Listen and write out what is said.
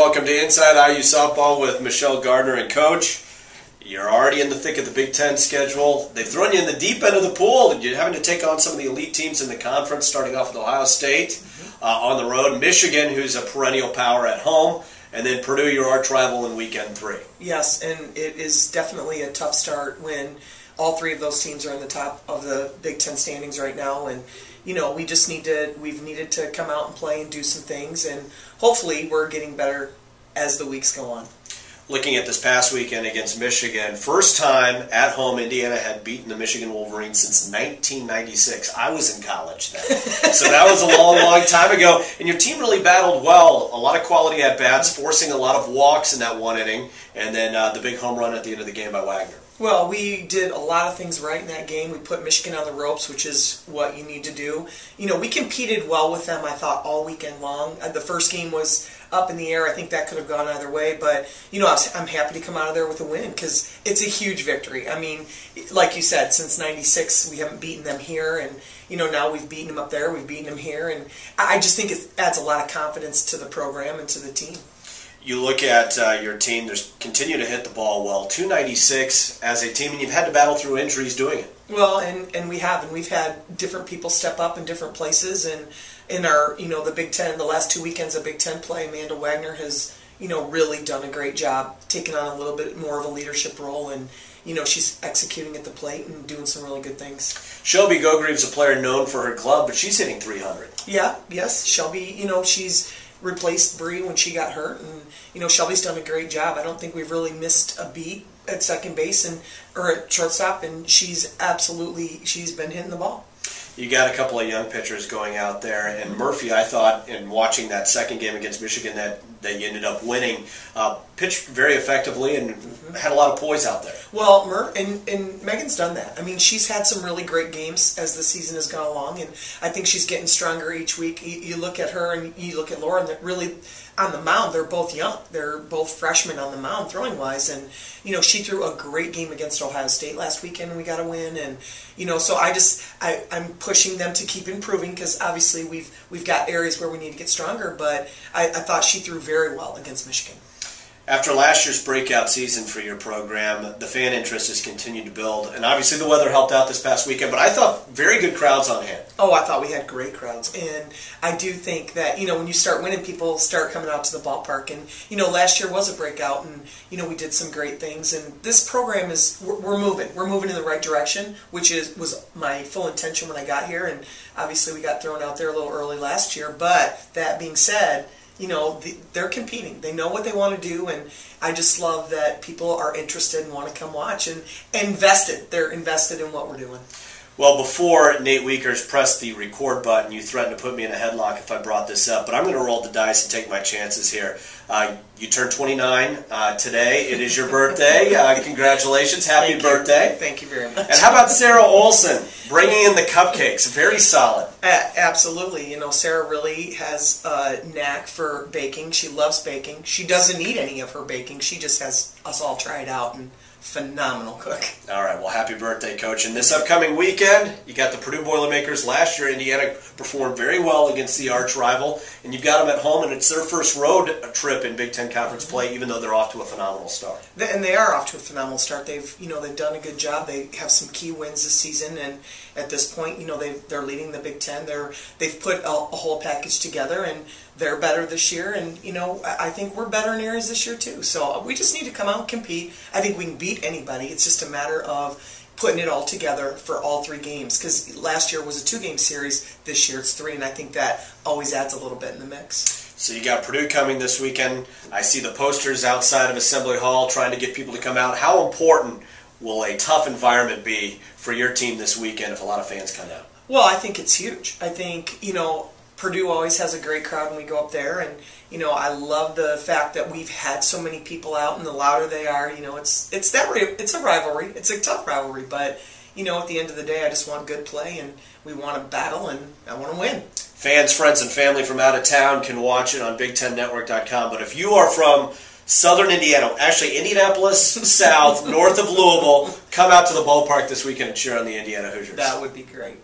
welcome to Inside IU Softball with Michelle Gardner and Coach. You're already in the thick of the Big Ten schedule. They've thrown you in the deep end of the pool, and you're having to take on some of the elite teams in the conference, starting off with Ohio State on the road, Michigan, who's a perennial power at home, and then Purdue, your arch rival in weekend 3. Yes, and it is definitely a tough start when all three of those teams are in the top of the Big Ten standings right now, and we've needed to come out and play and do some things, and hopefully we're getting better as the weeks go on. Looking at this past weekend against Michigan, first time at home Indiana had beaten the Michigan Wolverines since 1996. I was in college then. So that was a long, long time ago. And your team really battled well. A lot of quality at-bats, forcing a lot of walks in that one inning, and then the big home run at the end of the game by Wagner. Well, we did a lot of things right in that game. We put Michigan on the ropes, which is what you need to do. We competed well with them, I thought, all weekend long. The first game was up in the air. I think that could have gone either way. But, I'm happy to come out of there with a win because it's a huge victory. I mean, like you said, since 96, we haven't beaten them here. And, now we've beaten them up there. We've beaten them here. And I just think it adds a lot of confidence to the program and to the team. You look at your team, there's continue to hit the ball well. 296 as a team, and you've had to battle through injuries doing it. Well, and we have, and we've had different people step up in different places, and in our, the Big Ten, the last 2 weekends of Big Ten play, Amanda Wagner has, really done a great job, taking on a little bit more of a leadership role, and she's executing at the plate and doing some really good things. Shelby Gogreaves, a player known for her club, but she's hitting 300. Yes, Shelby, she's replaced Bree when she got hurt, and Shelby's done a great job. I don't think we've really missed a beat at second base or at shortstop, and she's been hitting the ball. You got a couple of young pitchers going out there, and Murphy, I thought, in watching that second game against Michigan that you ended up winning, pitched very effectively and had a lot of poise out there. Well, and Megan's done that. I mean, she's had some really great games as the season has gone along, and I think she's getting stronger each week. You look at her and you look at Laura, and that really, on the mound, they're both young. They're both freshmen on the mound, throwing-wise, and, she threw a great game against Ohio State last weekend, and we got a win, and, so I'm pushing them to keep improving, because obviously we've got areas where we need to get stronger, but I thought she threw very well against Michigan. After last year's breakout season for your program, the fan interest has continued to build, and obviously the weather helped out this past weekend, but I thought very good crowds on hand. Oh, I thought we had great crowds, and I do think that, when you start winning, people start coming out to the ballpark, and, last year was a breakout, and, we did some great things, and this program we're moving in the right direction, which was my full intention when I got here, and obviously we got thrown out there a little early last year, but that being said, they're competing. They know what they want to do, and I just love that people are interested and want to come watch and invested. They're invested in what we're doing. Well, before Nate Wiekers pressed the record button, you threatened to put me in a headlock if I brought this up, but I'm going to roll the dice and take my chances here. You turned 29 today. It is your birthday. Congratulations. Happy birthday. Thank you very much. And how about Sarah Olson bringing in the cupcakes? Very solid. Absolutely. Sarah really has a knack for baking. She loves baking. She doesn't eat any of her baking. She just has us all try it out, and phenomenal cook. All right, well, happy birthday, Coach. And this upcoming weekend, you got the Purdue Boilermakers. Last year, Indiana performed very well against the arch rival, and you've got them at home, and it's their first road trip in Big Ten Conference play, even though they're off to a phenomenal start. And they are off to a phenomenal start. They've done a good job. They have some key wins this season, and at this point, they're leading the Big Ten. They've put a whole package together, and they're better this year, and I think we're better in areas this year too. So we just need to come out and compete. I think we can beat anybody. It's just a matter of putting it all together for all 3 games, because last year was a 2-game series. This year it's 3, and I think that always adds a little bit in the mix. So you got Purdue coming this weekend. I see the posters outside of Assembly Hall trying to get people to come out. How important will a tough environment be for your team this weekend if a lot of fans come out? Well, I think it's huge. I think, Purdue always has a great crowd when we go up there, and I love the fact that we've had so many people out, and the louder they are, it's a rivalry. It's a tough rivalry, but at the end of the day, I just want good play, and we want to battle, and I want to win. Fans, friends, and family from out of town can watch it on BigTenNetwork.com. But if you are from Southern Indiana, actually Indianapolis South, north of Louisville, come out to the ballpark this weekend and cheer on the Indiana Hoosiers. That would be great.